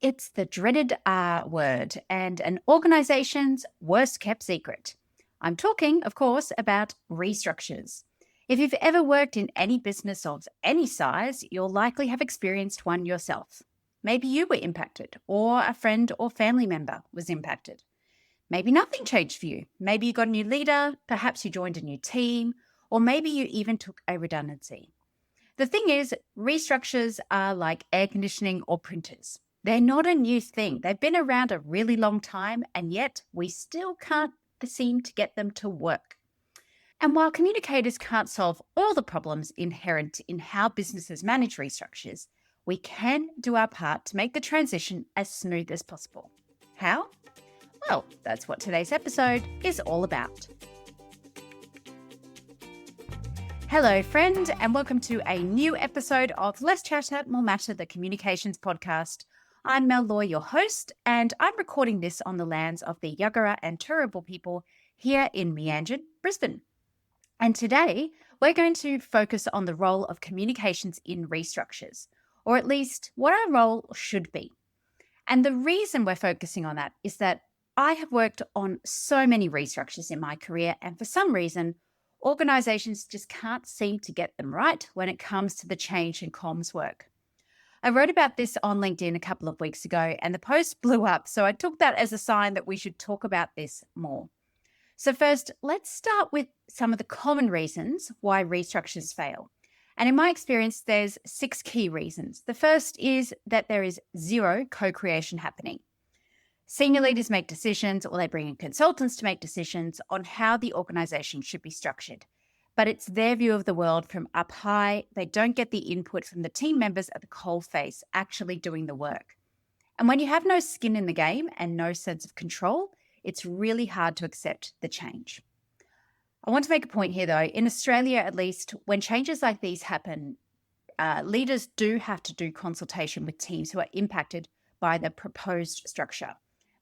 it's the dreaded R word and an organization's worst kept secret. I'm talking, of course, about restructures. If you've ever worked in any business of any size, you'll likely have experienced one yourself. Maybe you were impacted, or a friend or family member was impacted. Maybe nothing changed for you. Maybe you got a new leader, perhaps you joined a new team, or maybe you even took a redundancy. The thing is, restructures are like air conditioning or printers. They're not a new thing. They've been around a really long time, and yet we still can't seem to get them to work. And while communicators can't solve all the problems inherent in how businesses manage restructures, we can do our part to make the transition as smooth as possible. How? Well, that's what today's episode is all about. Hello, friend, and welcome to a new episode of Less Chatter, More Matter, the Communications Podcast. I'm Mel Loy, your host, and I'm recording this on the lands of the Yagara and Turrbal people here in Meanjin, Brisbane. And today, we're going to focus on the role of communications in restructures, or at least what our role should be. And the reason we're focusing on that is that I have worked on so many restructures in my career, and for some reason, organizations just can't seem to get them right when it comes to the change in comms work. I wrote about this on LinkedIn a couple of weeks ago, and the post blew up, so I took that as a sign that we should talk about this more. So first, let's start with some of the common reasons why restructures fail. And in my experience, there's 6 key reasons. The first is that there is zero co-creation happening. Senior leaders make decisions, or they bring in consultants to make decisions on how the organization should be structured. But it's their view of the world from up high. They don't get the input from the team members at the coalface actually doing the work. And when you have no skin in the game and no sense of control, it's really hard to accept the change. I want to make a point here, though. In Australia, at least, when changes like these happen, leaders do have to do consultation with teams who are impacted by the proposed structure.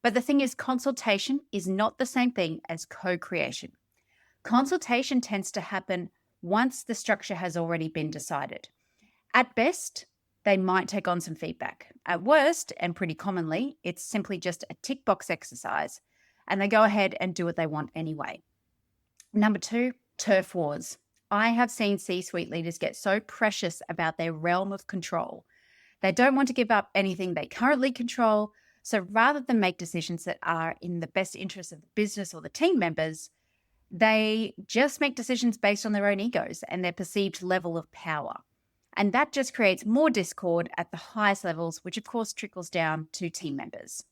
But the thing is, consultation is not the same thing as co-creation. Consultation tends to happen once the structure has already been decided. At best, they might take on some feedback. At worst, and pretty commonly, it's simply just a tick box exercise, and they go ahead and do what they want anyway. Number 2, turf wars. I have seen C-suite leaders get so precious about their realm of control. They don't want to give up anything they currently control, so rather than make decisions that are in the best interest of the business or the team members, they just make decisions based on their own egos and their perceived level of power. And that just creates more discord at the highest levels, which of course trickles down to team members.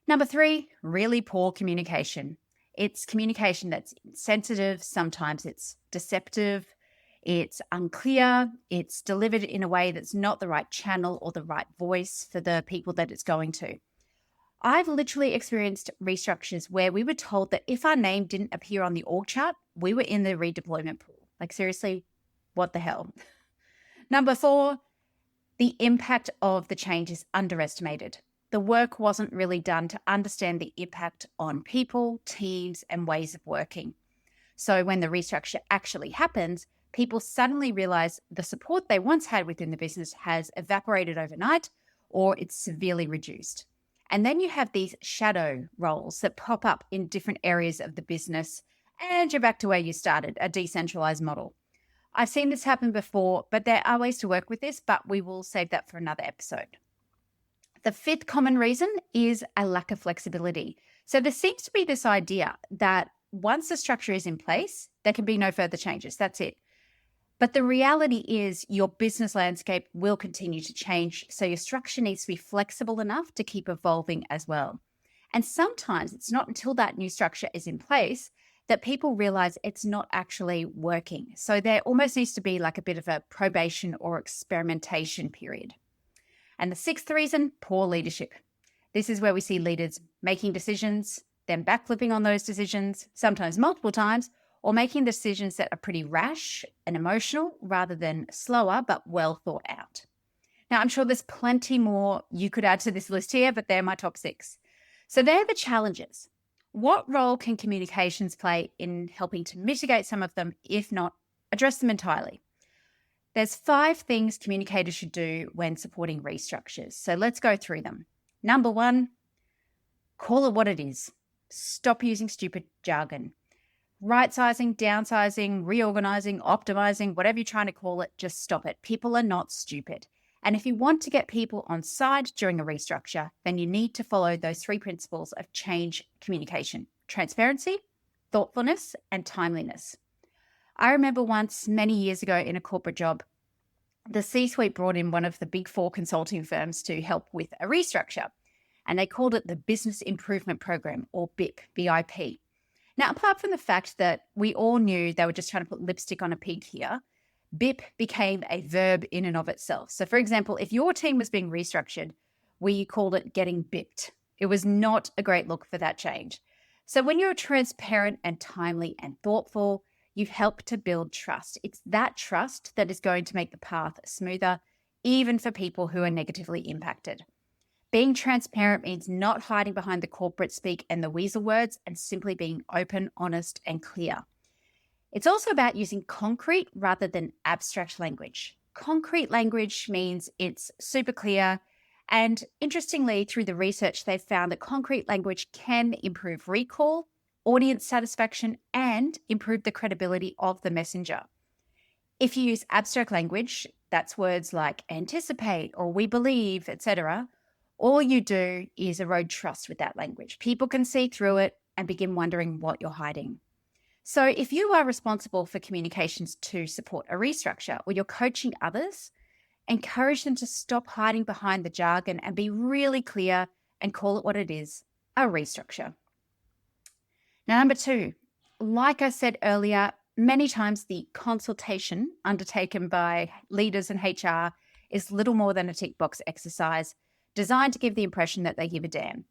Number 3, really poor communication. It's communication that's insensitive, sometimes it's deceptive, it's unclear, it's delivered in a way that's not the right channel or the right voice for the people that it's going to. I've literally experienced restructures where we were told that if our name didn't appear on the org chart, we were in the redeployment pool. Like, seriously, what the hell? Number 4, the impact of the change is underestimated. The work wasn't really done to understand the impact on people, teams, and ways of working. So when the restructure actually happens, people suddenly realize the support they once had within the business has evaporated overnight, or it's severely reduced. And then you have these shadow roles that pop up in different areas of the business, and you're back to where you started, a decentralized model. I've seen this happen before, but there are ways to work with this, but we will save that for another episode. The 5th common reason is a lack of flexibility. So there seems to be this idea that once the structure is in place, there can be no further changes. That's it. But the reality is your business landscape will continue to change, so your structure needs to be flexible enough to keep evolving as well. And sometimes it's not until that new structure is in place that people realize it's not actually working. So there almost needs to be like a bit of a probation or experimentation period. And the 6th reason, poor leadership. This is where we see leaders making decisions, then backflipping on those decisions, sometimes multiple times, or making decisions that are pretty rash and emotional rather than slower but well thought out. Now, I'm sure there's plenty more you could add to this list here, but they're my top 6. So they're the challenges. What role can communications play in helping to mitigate some of them, if not address them entirely? There's 5 things communicators should do when supporting restructures. So let's go through them. Number one, call it what it is. Stop using stupid jargon. Right-sizing, downsizing, reorganizing, optimizing, whatever you're trying to call it, just stop it. People are not stupid. And if you want to get people on side during a restructure, then you need to follow those 3 principles of change communication: transparency, thoughtfulness, and timeliness. I remember once, many years ago in a corporate job, the C-suite brought in one of the big 4 consulting firms to help with a restructure, and they called it the Business Improvement Program, or BIP, BIP. Now, apart from the fact that we all knew they were just trying to put lipstick on a pig here, BIP became a verb in and of itself. So, for example, if your team was being restructured, we called it getting BIP'd. It was not a great look for that change. So when you're transparent and timely and thoughtful, you've helped to build trust. It's that trust that is going to make the path smoother, even for people who are negatively impacted. Being transparent means not hiding behind the corporate speak and the weasel words, and simply being open, honest, and clear. It's also about using concrete rather than abstract language. Concrete language means it's super clear. And interestingly, through the research, they've found that concrete language can improve recall, audience satisfaction, and improve the credibility of the messenger. If you use abstract language, that's words like anticipate or we believe, etc., all you do is erode trust with that language. People can see through it and begin wondering what you're hiding. So if you are responsible for communications to support a restructure, or you're coaching others, encourage them to stop hiding behind the jargon and be really clear and call it what it is: a restructure. Now, number 2, like I said earlier, many times the consultation undertaken by leaders and HR is little more than a tick box exercise designed to give the impression that they give a damn.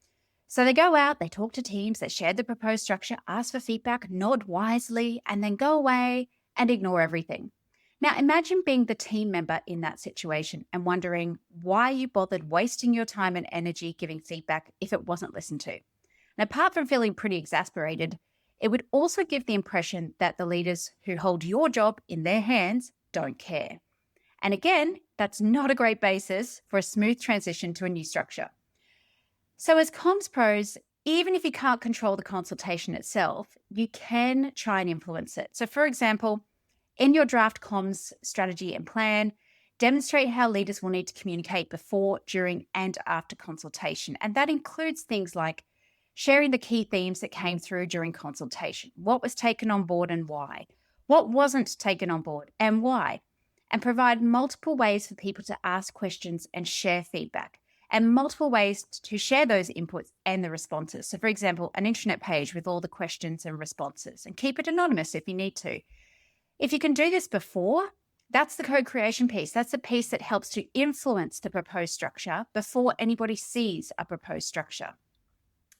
So they go out, they talk to teams, they share the proposed structure, ask for feedback, nod wisely, and then go away and ignore everything. Now, imagine being the team member in that situation and wondering why you bothered wasting your time and energy giving feedback if it wasn't listened to. And apart from feeling pretty exasperated, it would also give the impression that the leaders who hold your job in their hands don't care. And again, that's not a great basis for a smooth transition to a new structure. So as comms pros, even if you can't control the consultation itself, you can try and influence it. So for example, in your draft comms strategy and plan, demonstrate how leaders will need to communicate before, during, and after consultation. And that includes things like sharing the key themes that came through during consultation, what was taken on board and why, what wasn't taken on board and why, and provide multiple ways for people to ask questions and share feedback, and multiple ways to share those inputs and the responses. So for example, an intranet page with all the questions and responses, and keep it anonymous if you need to. If you can do this before, that's the co-creation piece. That's the piece that helps to influence the proposed structure before anybody sees a proposed structure.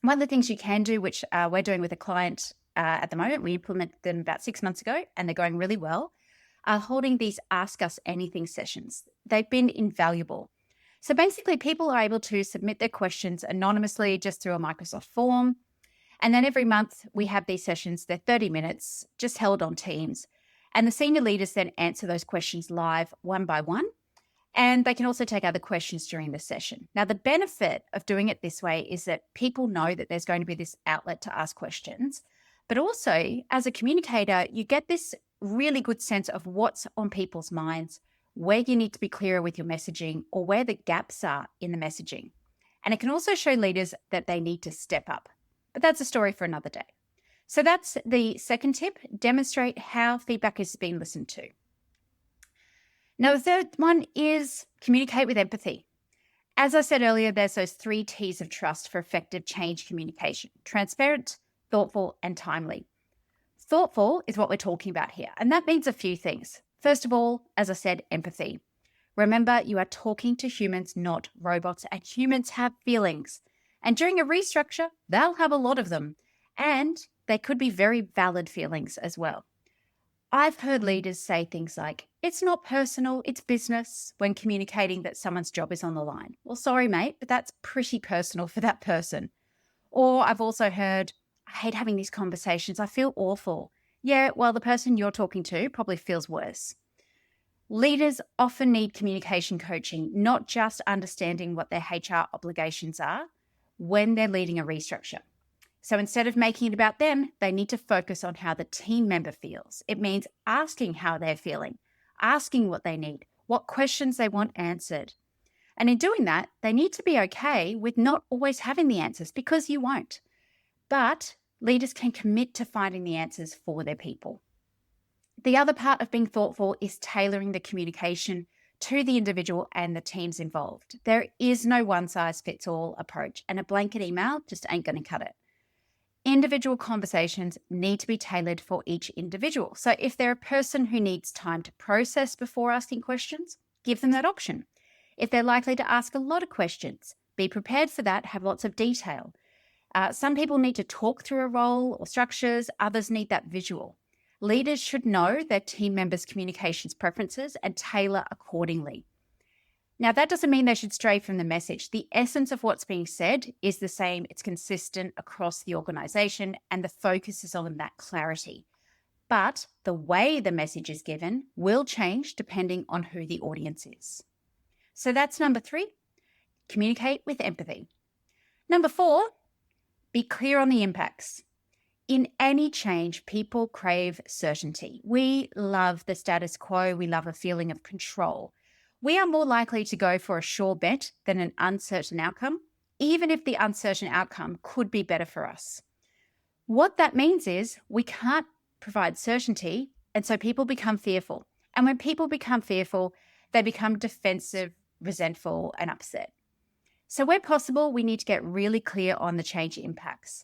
One of the things you can do, which we're doing with a client at the moment, we implemented them about 6 months ago and they're going really well, are holding these Ask Us Anything sessions. They've been invaluable. So basically, people are able to submit their questions anonymously just through a Microsoft form. And then every month we have these sessions. They're 30 minutes, just held on Teams. And the senior leaders then answer those questions live one by one. And they can also take other questions during the session. Now, the benefit of doing it this way is that people know that there's going to be this outlet to ask questions. But also, as a communicator, you get this really good sense of what's on people's minds, where you need to be clearer with your messaging, or where the gaps are in the messaging. And it can also show leaders that they need to step up. But that's a story for another day. So that's the second tip: demonstrate how feedback is being listened to. Now, the third one is communicate with empathy. As I said earlier, there's those 3 T's of trust for effective change communication: transparent, thoughtful, and timely. Thoughtful is what we're talking about here, and that means a few things. First of all, as I said, empathy. Remember, you are talking to humans, not robots, and humans have feelings. And during a restructure, they'll have a lot of them, and they could be very valid feelings as well. I've heard leaders say things like, "It's not personal, it's business," when communicating that someone's job is on the line. Well, sorry, mate, but that's pretty personal for that person. Or I've also heard, "I hate having these conversations. I feel awful." Yeah, well, the person you're talking to probably feels worse. Leaders often need communication coaching, not just understanding what their HR obligations are when they're leading a restructure. So instead of making it about them, they need to focus on how the team member feels. It means asking how they're feeling, asking what they need, what questions they want answered. And in doing that, they need to be okay with not always having the answers, because you won't. But leaders can commit to finding the answers for their people. The other part of being thoughtful is tailoring the communication to the individual and the teams involved. There is no one-size-fits-all approach, and a blanket email just ain't going to cut it. Individual conversations need to be tailored for each individual. So if they're a person who needs time to process before asking questions, give them that option. If they're likely to ask a lot of questions, be prepared for that, have lots of detail. Some people need to talk through a role or structures, others need that visual. Leaders should know their team members' communications preferences and tailor accordingly. Now, that doesn't mean they should stray from the message. The essence of what's being said is the same. It's consistent across the organization, and the focus is on that clarity. But the way the message is given will change depending on who the audience is. So that's number 3, communicate with empathy. Number 4, be clear on the impacts. In any change, people crave certainty. We love the status quo. We love a feeling of control. We are more likely to go for a sure bet than an uncertain outcome, even if the uncertain outcome could be better for us. What that means is we can't provide certainty, and so people become fearful. And when people become fearful, they become defensive, resentful, and upset. So where possible, we need to get really clear on the change impacts.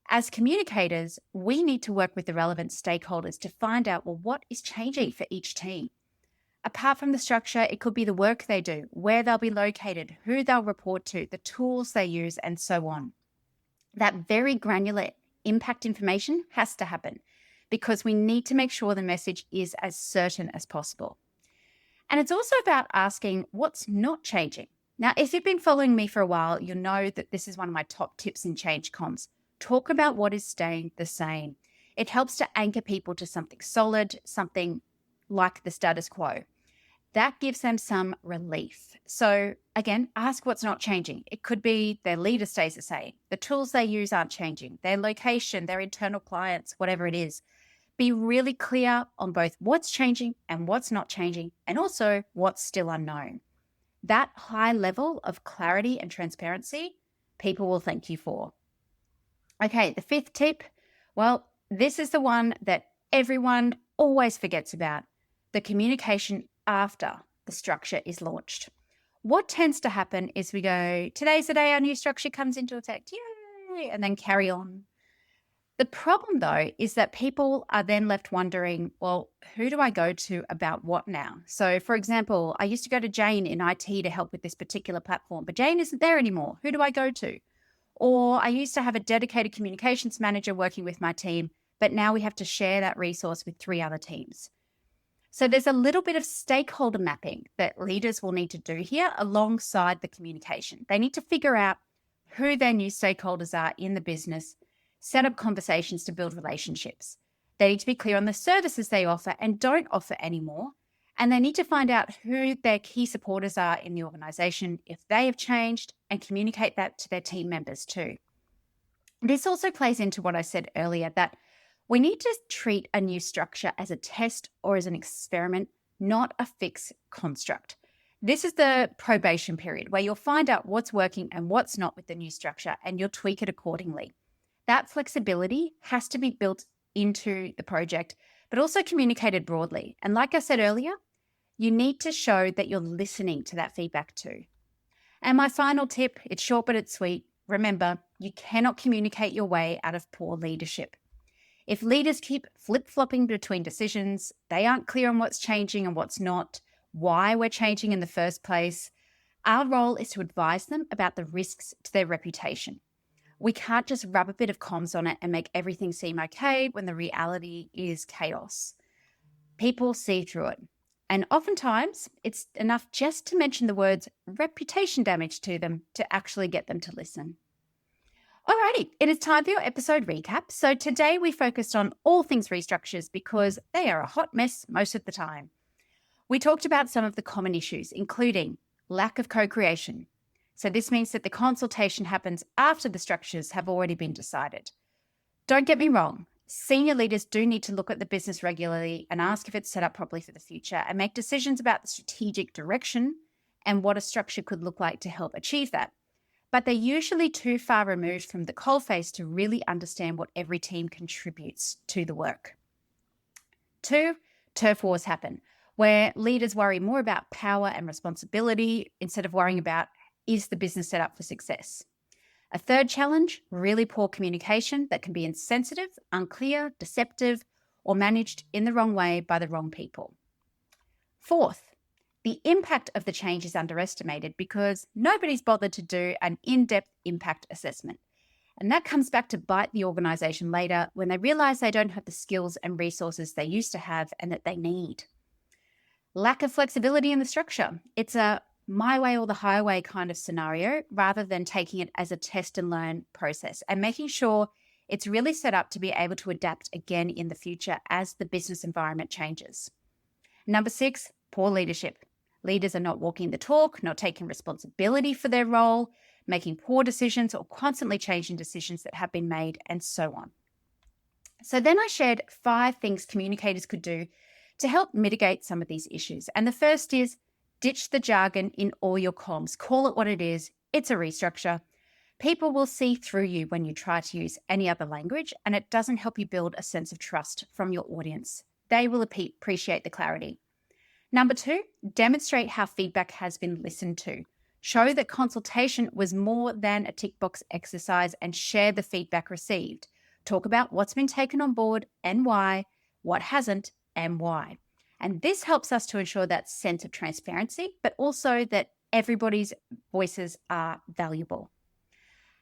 As communicators, we need to work with the relevant stakeholders to find out, well, what is changing for each team? Apart from the structure, it could be the work they do, where they'll be located, who they'll report to, the tools they use, and so on. That very granular impact information has to happen because we need to make sure the message is as certain as possible. And it's also about asking what's not changing. Now, if you've been following me for a while, you'll know that this is one of my top tips in change comms. Talk about what is staying the same. It helps to anchor people to something solid, something like the status quo. That gives them some relief. So again, ask what's not changing. It could be their leader stays the same. The tools they use aren't changing. Their location, their internal clients, whatever it is. Be really clear on both what's changing and what's not changing, and also what's still unknown. That high level of clarity and transparency, people will thank you for. Okay, the 5th tip, well, this is the one that everyone always forgets about, the communication after the structure is launched. What tends to happen is we go, today's the day our new structure comes into effect, yay, and then carry on. The problem, though, is that people are then left wondering, well, who do I go to about what now? So, for example, I used to go to Jane in IT to help with this particular platform, but Jane isn't there anymore. Who do I go to? Or I used to have a dedicated communications manager working with my team, but now we have to share that resource with 3 other teams. So there's a little bit of stakeholder mapping that leaders will need to do here alongside the communication. They need to figure out who their new stakeholders are in the business, set up conversations to build relationships. They need to be clear on the services they offer and don't offer anymore. And they need to find out who their key supporters are in the organization, if they have changed, and communicate that to their team members too. This also plays into what I said earlier, that we need to treat a new structure as a test or as an experiment, not a fixed construct. This is the probation period where you'll find out what's working and what's not with the new structure, and you'll tweak it accordingly. That flexibility has to be built into the project, but also communicated broadly. And like I said earlier, you need to show that you're listening to that feedback too. And my final tip, it's short but it's sweet. Remember, you cannot communicate your way out of poor leadership. If leaders keep flip-flopping between decisions, they aren't clear on what's changing and what's not, why we're changing in the first place, our role is to advise them about the risks to their reputation. We can't just rub a bit of comms on it and make everything seem okay when the reality is chaos. People see through it. And oftentimes, it's enough just to mention the words reputation damage to them to actually get them to listen. Alrighty, it is time for your episode recap. So today we focused on all things restructures because they are a hot mess most of the time. We talked about some of the common issues, including lack of co-creation. So this means that the consultation happens after the structures have already been decided. Don't get me wrong. Senior leaders do need to look at the business regularly and ask if it's set up properly for the future and make decisions about the strategic direction and what a structure could look like to help achieve that. But they're usually too far removed from the coalface to really understand what every team contributes to the work. 2, turf wars happen, where leaders worry more about power and responsibility instead of worrying about, is the business set up for success? A third challenge, really poor communication that can be insensitive, unclear, deceptive, or managed in the wrong way by the wrong people. 4th, the impact of the change is underestimated because nobody's bothered to do an in-depth impact assessment. And that comes back to bite the organization later when they realize they don't have the skills and resources they used to have and that they need. Lack of flexibility in the structure. It's a my way or the highway kind of scenario rather than taking it as a test and learn process and making sure it's really set up to be able to adapt again in the future as the business environment changes. Number 6, poor leadership. Leaders are not walking the talk, not taking responsibility for their role, making poor decisions or constantly changing decisions that have been made, and so on. So then I shared 5 things communicators could do to help mitigate some of these issues. And the first is ditch the jargon in all your comms. Call it what it is. It's a restructure. People will see through you when you try to use any other language, and it doesn't help you build a sense of trust from your audience. They will appreciate the clarity. Number 2, demonstrate how feedback has been listened to. Show that consultation was more than a tick box exercise and share the feedback received. Talk about what's been taken on board and why, what hasn't and why. And this helps us to ensure that sense of transparency, but also that everybody's voices are valuable.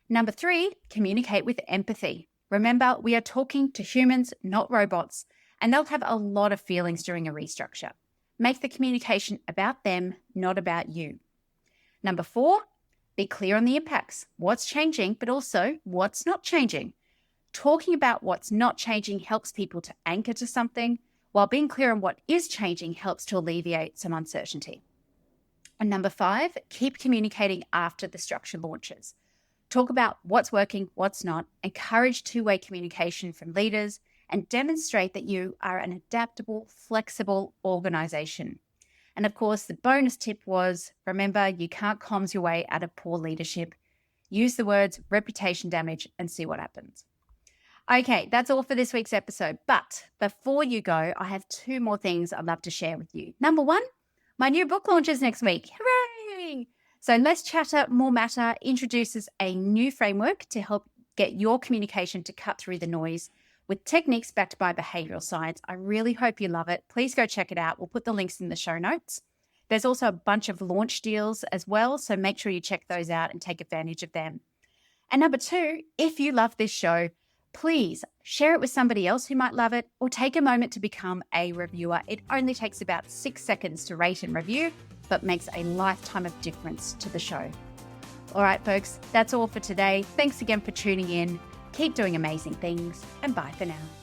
Number 3, communicate with empathy. Remember, we are talking to humans, not robots, and they'll have a lot of feelings during a restructure. Make the communication about them, not about you. Number 4, be clear on the impacts. What's changing, but also what's not changing. Talking about what's not changing helps people to anchor to something, while being clear on what is changing helps to alleviate some uncertainty. And number 5, keep communicating after the structure launches. Talk about what's working, what's not, encourage two-way communication from leaders, and demonstrate that you are an adaptable, flexible organization. And of course, the bonus tip was, remember, you can't comms your way out of poor leadership. Use the words reputation damage and see what happens. Okay, that's all for this week's episode. But before you go, I have 2 more things I'd love to share with you. Number 1, my new book launches next week. Hooray! So Less Chatter, More Matter introduces a new framework to help get your communication to cut through the noise with techniques backed by behavioral science. I really hope you love it. Please go check it out. We'll put the links in the show notes. There's also a bunch of launch deals as well, so make sure you check those out and take advantage of them. And number 2, if you love this show, please share it with somebody else who might love it, or take a moment to become a reviewer. It only takes about 6 seconds to rate and review, but makes a lifetime of difference to the show. All right, folks, that's all for today. Thanks again for tuning in. Keep doing amazing things, and bye for now.